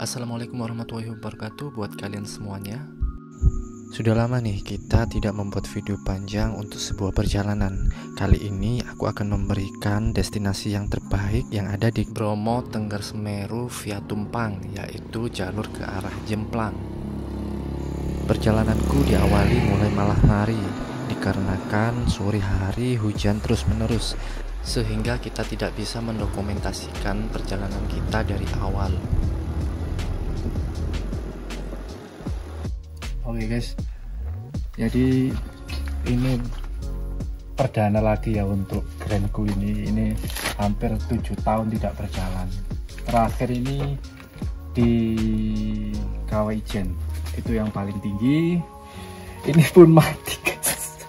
Assalamualaikum warahmatullahi wabarakatuh buat kalian semuanya. Sudah lama nih kita tidak membuat video panjang untuk sebuah perjalanan. Kali ini aku akan memberikan destinasi yang terbaik yang ada di Bromo Tengger Semeru via Tumpang, yaitu jalur ke arah Jemplang. Perjalananku diawali mulai malam hari dikarenakan sore hari hujan terus-menerus, sehingga kita tidak bisa mendokumentasikan perjalanan kita dari awal. Oke guys, jadi ini perdana lagi ya untuk brandku ini hampir 7 tahun tidak berjalan. Terakhir ini di KW Ijen, itu yang paling tinggi. Ini pun mati guys.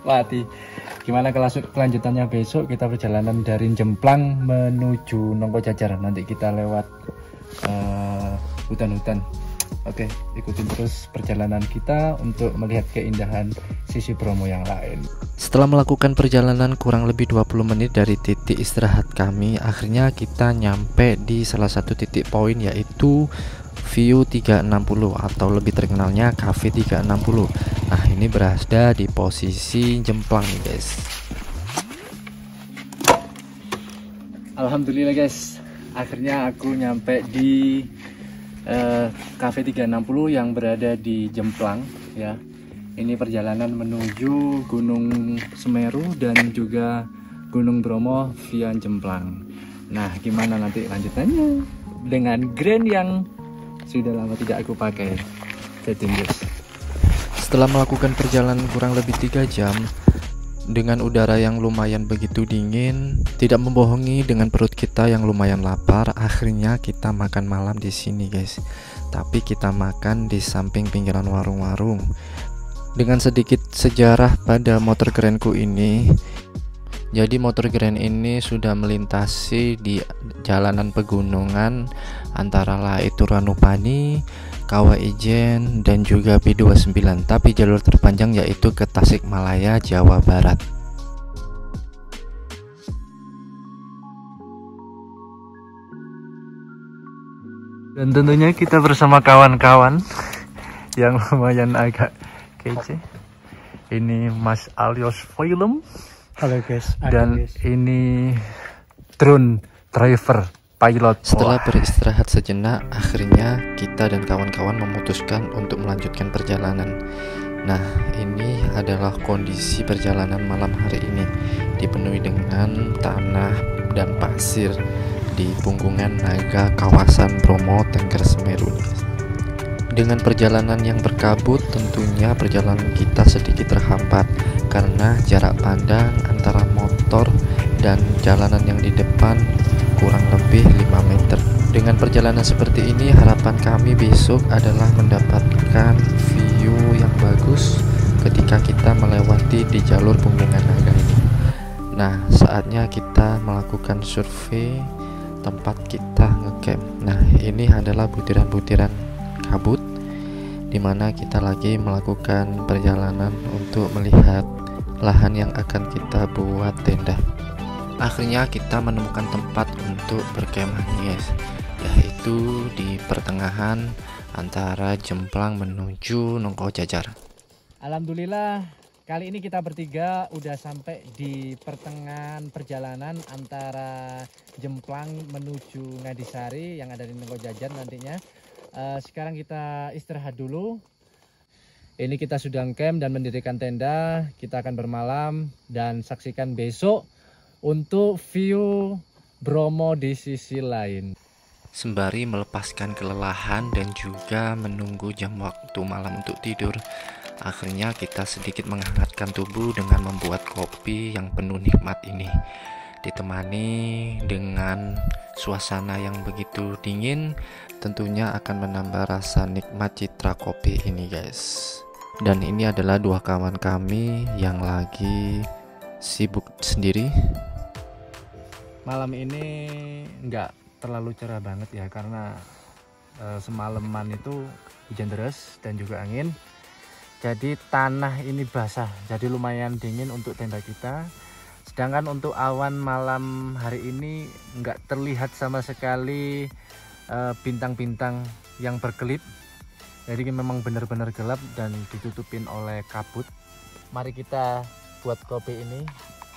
Mati. Gimana kelanjutannya besok? Kita perjalanan dari Jemplang menuju Nongko Jajar. Nanti kita lewat hutan-hutan. Oke, ikutin terus perjalanan kita untuk melihat keindahan sisi Bromo yang lain. Setelah melakukan perjalanan kurang lebih 20 menit dari titik istirahat kami, akhirnya kita nyampe di salah satu titik poin, yaitu View 360 atau lebih terkenalnya Cafe 360. Nah, ini berada di posisi Jemplang nih guys. Alhamdulillah guys, akhirnya aku nyampe di Cafe 360 yang berada di Jemplang ya. Ini perjalanan menuju Gunung Semeru dan juga Gunung Bromo via Jemplang. Nah, gimana nanti lanjutannya dengan grand yang sudah lama tidak aku pakai. Jadi guys, setelah melakukan perjalanan kurang lebih 3 jam dengan udara yang lumayan begitu dingin, tidak membohongi dengan perut kita yang lumayan lapar, akhirnya kita makan malam di sini guys. Tapi kita makan di samping pinggiran warung-warung. Dengan sedikit sejarah pada motor kerenku ini, jadi motor keren ini sudah melintasi di jalanan pegunungan antara lah itu Ranupani, KW Ijen, dan juga B29, tapi jalur terpanjang yaitu ke Tasikmalaya, Jawa Barat. dan tentunya kita bersama kawan-kawan yang lumayan agak kece. Ini Mas Alios Film. Halo guys, Dan ini drone driver pilot. Setelah beristirahat sejenak, akhirnya kita dan kawan-kawan memutuskan untuk melanjutkan perjalanan. Nah, ini adalah kondisi perjalanan malam hari ini, dipenuhi dengan tanah dan pasir di punggungan naga kawasan Bromo Tengger Semeru. Dengan perjalanan yang berkabut, tentunya perjalanan kita sedikit terhambat karena jarak pandang antara motor dan jalanan yang di depan kurang lebih 5 meter. Dengan perjalanan seperti ini, harapan kami besok adalah mendapatkan view yang bagus ketika kita melewati di jalur punggungan naga ini. Nah, saatnya kita melakukan survei tempat kita ngecamp. Nah, ini adalah butiran-butiran kabut di mana kita lagi melakukan perjalanan untuk melihat lahan yang akan kita buat tenda. Akhirnya kita menemukan tempat untuk berkemah guys, yaitu di pertengahan antara Jemplang menuju Nongko Jajar. Alhamdulillah kali ini kita bertiga udah sampai di pertengahan perjalanan antara Jemplang menuju Ngadisari yang ada di Nongko Jajar nantinya. Sekarang kita istirahat dulu. Ini kita sudah camp dan mendirikan tenda. Kita akan bermalam dan saksikan besok untuk view Bromo di sisi lain. Sembari melepaskan kelelahan dan juga menunggu jam waktu malam untuk tidur, akhirnya kita sedikit menghangatkan tubuh dengan membuat kopi yang penuh nikmat ini, ditemani dengan suasana yang begitu dingin. Tentunya akan menambah rasa nikmat citra kopi ini guys. Dan ini adalah dua kawan kami yang lagi sibuk sendiri. Malam ini nggak terlalu cerah banget ya, karena semalaman itu hujan deras dan juga angin. Jadi tanah ini basah, jadi lumayan dingin untuk tenda kita. Sedangkan untuk awan malam hari ini nggak terlihat sama sekali bintang-bintang yang berkelip. Jadi memang benar-benar gelap dan ditutupin oleh kabut. Mari kita buat kopi ini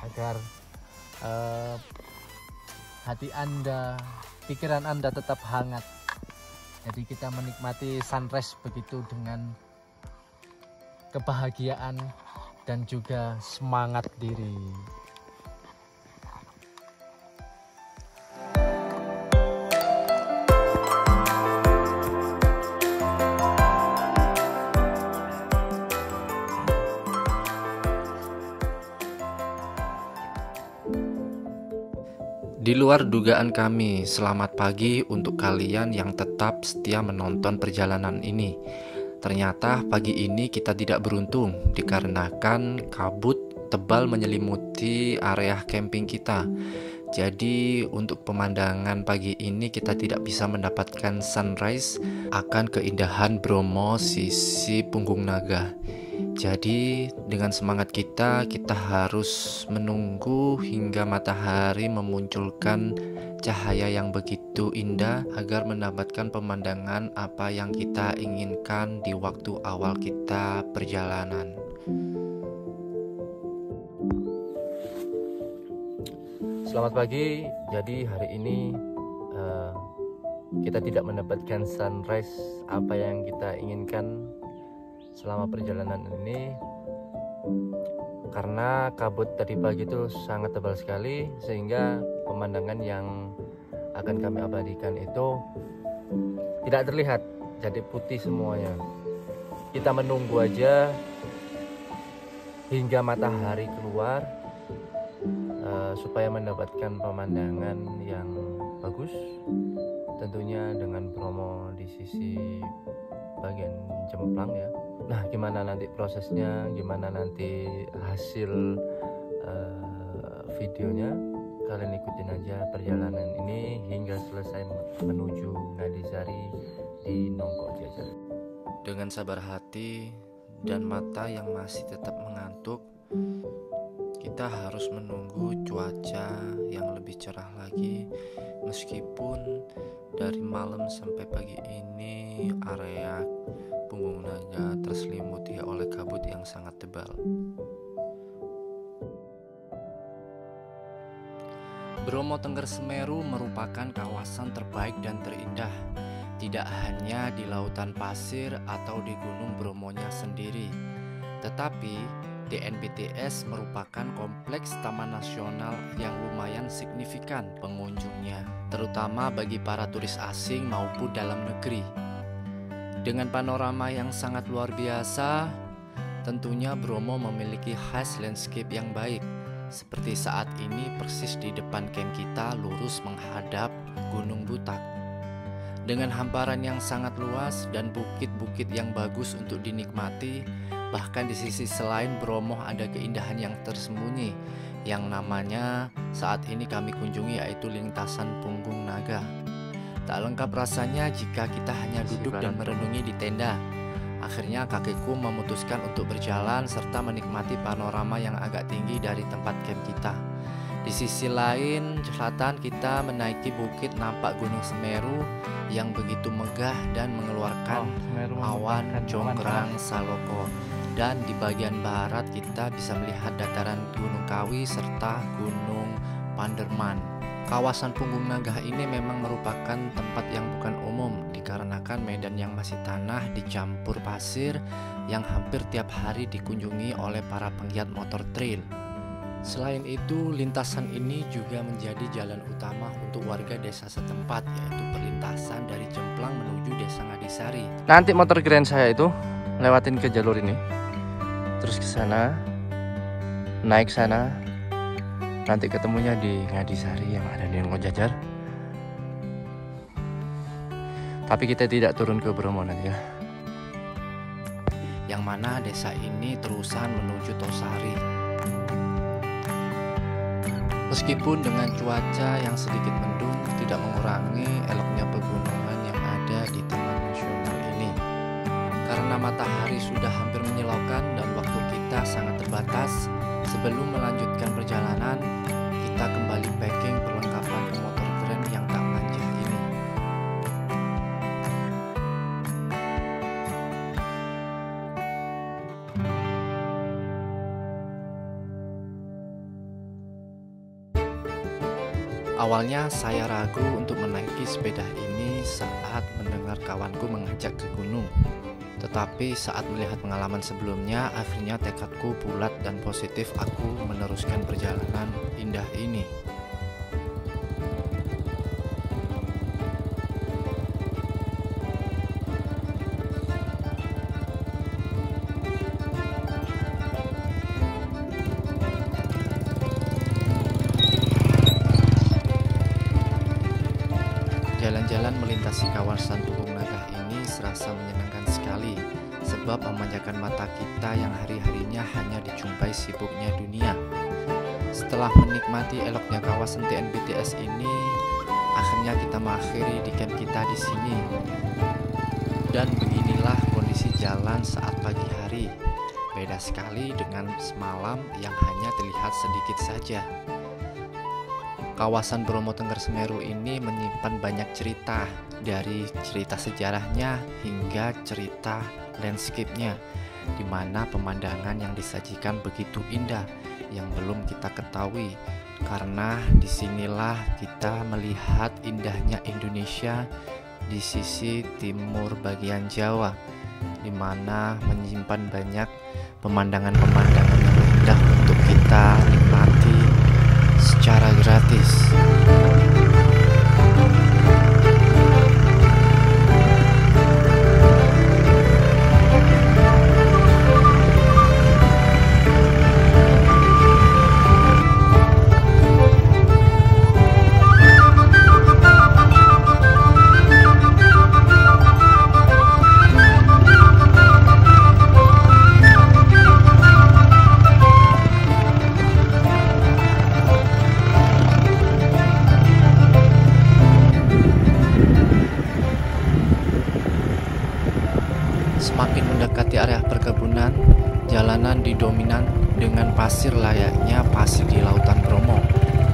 agar hati Anda, pikiran Anda tetap hangat. Jadi kita menikmati sunrise begitu dengan kebahagiaan dan juga semangat diri. Di luar dugaan kami, selamat pagi untuk kalian yang tetap setia menonton perjalanan ini. Ternyata pagi ini kita tidak beruntung dikarenakan kabut tebal menyelimuti area camping kita. Jadi untuk pemandangan pagi ini kita tidak bisa mendapatkan sunrise akan keindahan Bromo sisi Punggung Naga. Jadi dengan semangat kita harus menunggu hingga matahari memunculkan cahaya yang begitu indah agar mendapatkan pemandangan apa yang kita inginkan di waktu awal kita perjalanan. Selamat pagi. Jadi hari ini kita tidak mendapatkan sunrise apa yang kita inginkan selama perjalanan ini karena kabut tadi pagi itu sangat tebal sekali sehingga pemandangan yang akan kami abadikan itu tidak terlihat, jadi putih semuanya. Kita menunggu aja hingga matahari keluar supaya mendapatkan pemandangan yang bagus, tentunya dengan Bromo di sisi bagian Jemplang ya. Nah, gimana nanti prosesnya, gimana nanti hasil videonya, kalian ikutin aja perjalanan ini hingga selesai menuju Ngadisari di Nongko Jajar. Dengan sabar hati dan mata yang masih tetap mengantuk, kita harus menunggu cuaca yang lebih cerah lagi. Meskipun dari malam sampai pagi ini area Punggung Naga terselimuti oleh kabut yang sangat tebal. Bromo Tengger Semeru merupakan kawasan terbaik dan terindah, tidak hanya di lautan pasir atau di Gunung Bromonya sendiri, tetapi DNPTS merupakan kompleks taman nasional yang lumayan signifikan pengunjungnya, terutama bagi para turis asing maupun dalam negeri. Dengan panorama yang sangat luar biasa, tentunya Bromo memiliki khas landscape yang baik. Seperti saat ini persis di depan camp kita lurus menghadap Gunung Butak. Dengan hamparan yang sangat luas dan bukit-bukit yang bagus untuk dinikmati, bahkan di sisi selain Bromo ada keindahan yang tersembunyi yang namanya saat ini kami kunjungi, yaitu lintasan Punggung Naga. Tak lengkap rasanya jika kita hanya duduk dan merenungi di tenda. Akhirnya kakekku memutuskan untuk berjalan serta menikmati panorama yang agak tinggi dari tempat camp kita. Di sisi lain selatan kita menaiki bukit nampak Gunung Semeru yang begitu megah dan mengeluarkan awan Jonggrang Saloko. Dan di bagian barat kita bisa melihat dataran Gunung Kawi serta Gunung Panderman. Kawasan Punggung Naga ini memang merupakan tempat yang bukan umum dikarenakan medan yang masih tanah dicampur pasir yang hampir tiap hari dikunjungi oleh para penggiat motor trail. Selain itu, lintasan ini juga menjadi jalan utama untuk warga desa setempat, yaitu perlintasan dari Jemplang menuju Desa Ngadisari. Nanti motor grand saya itu lewatin ke jalur ini, terus ke sana, naik sana, nanti ketemunya di Ngadisari yang ada di Nongko Jajar. Tapi kita tidak turun ke Bromo nanti ya. Yang mana desa ini terusan menuju Tosari. Meskipun dengan cuaca yang sedikit mendung tidak mengurangi eloknya pegunungan yang ada di Taman Nasional ini. Karena matahari sudah hampir menyilaukan dan waktu kita sangat terbatas, sebelum melanjutkan perjalanan, kita kembali packing perlengkapan motor keren yang tak manja ini. Awalnya saya ragu untuk menaiki sepeda ini saat mendengar kawanku mengajak ke gunung. Tetapi saat melihat pengalaman sebelumnya, akhirnya tekadku bulat dan positif, aku meneruskan perjalanan indah ini. Jalan-jalan melintasi kawasan Pugung Nagah ini serasa menyenangkan sekali, sebab memanjakan mata kita yang hari-harinya hanya dijumpai sibuknya dunia. Setelah menikmati eloknya kawasan TNBTS ini, akhirnya kita mengakhiri weekend kita di sini. Dan beginilah kondisi jalan saat pagi hari. Beda sekali dengan semalam yang hanya terlihat sedikit saja. Kawasan Bromo Tengger Semeru ini menyimpan banyak cerita, dari cerita sejarahnya hingga cerita landscape-nya, di mana pemandangan yang disajikan begitu indah yang belum kita ketahui. Karena disinilah kita melihat indahnya Indonesia di sisi timur bagian Jawa, di mana menyimpan banyak pemandangan-pemandangan yang indah untuk kita nikmati secara gratis. Semakin mendekati area perkebunan, jalanan didominan dengan pasir layaknya pasir di lautan Bromo.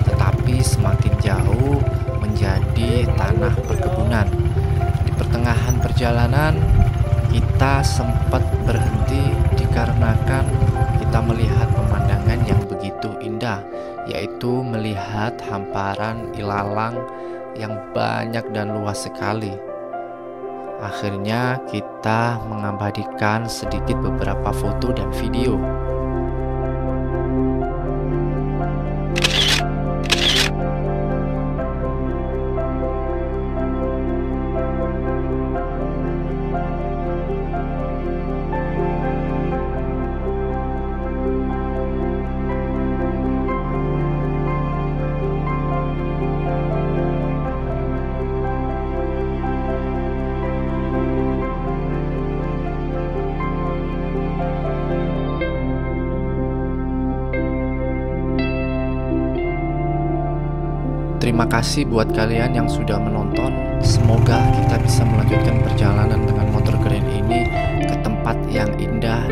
Tetapi semakin jauh menjadi tanah perkebunan. Di pertengahan perjalanan, kita sempat berhenti dikarenakan kita melihat pemandangan yang begitu indah, yaitu melihat hamparan ilalang yang banyak dan luas sekali. Akhirnya kita mengabadikan sedikit beberapa foto dan video. Terima kasih buat kalian yang sudah menonton. Semoga kita bisa melanjutkan perjalanan dengan motor keren ini ke tempat yang indah